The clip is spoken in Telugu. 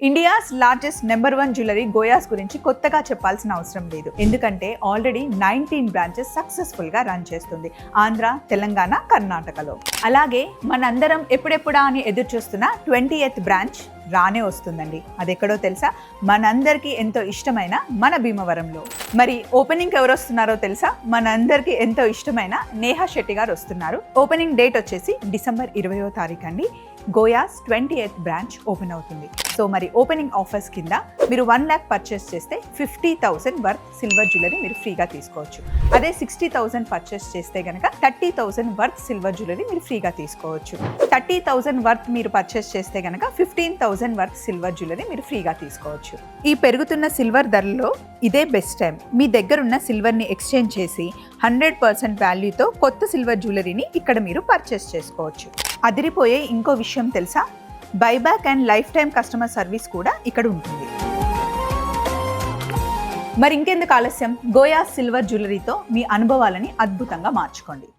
ఇండియాస్ లార్జెస్ట్ నెంబర్ 1 జ్యువెలరీ గోయాస్ గురించి కొత్తగా చెప్పాల్సిన అవసరం లేదు. ఎందుకంటే ఆల్రెడీ 19 బ్రాంచెస్ సక్సెస్ఫుల్ గా రన్ చేస్తుంది ఆంధ్ర, తెలంగాణ, కర్ణాటకలో. అలాగే మనందరం ఎప్పుడెప్పుడా అని ఎదురు చూస్తున్న 20th బ్రాంచ్ రానే వస్తుందండి. అది ఎక్కడో తెలుసా? మనందరికీ ఎంతో ఇష్టమైన మన భీమవరంలో. మరి ఓపెనింగ్ ఎవరు వస్తున్నారో తెలుసా? మనందరికీ ఎంతో ఇష్టమైన నేహా శెట్టి గారు వస్తున్నారు. ఓపెనింగ్ డేట్ వచ్చేసి డిసెంబర్ 20వ తారీఖు అండి. గోయాస్ 20th బ్రాంచ్ ఓపెన్ అవుతుంది. సో మరి ఓపెనింగ్ ఆఫర్స్ కింద మీరు 1 lakh పర్చేస్ చేస్తే 50,000 వర్త్ సిల్వర్ జ్యువెలరీ మీరు ఫ్రీగా తీసుకోవచ్చు. అదే 60,000 పర్చేస్ చేస్తే కనుక 30,000 వర్త్ సిల్వర్ జ్యువెలరీ మీరు ఫ్రీగా తీసుకోవచ్చు. 30,000 వర్త్ మీరు పర్చేస్ చేస్తే కనుక 15,000 వర్త్ సిల్వర్ జ్యువెలరీ మీరు ఫ్రీగా తీసుకోవచ్చు. ఈ పెరుగుతున్న సిల్వర్ ధరలో ఇదే బెస్ట్ టైం. మీ దగ్గర ఉన్న సిల్వర్ని ఎక్స్చేంజ్ చేసి 100% వాల్యూతో కొత్త సిల్వర్ జ్యువెలరీని ఇక్కడ మీరు పర్చేస్ చేసుకోవచ్చు. అదిరిపోయే ఇంకో విషయం తెలుసా? Buyback and life time customer service కూడా ఇక్కడ ఉంటుంది. మరి ఇంకెందుకు ఆలస్యం? గోయా సిల్వర్ జ్యువెలరీతో మీ అనుభవాలని అద్భుతంగా మార్చుకోండి.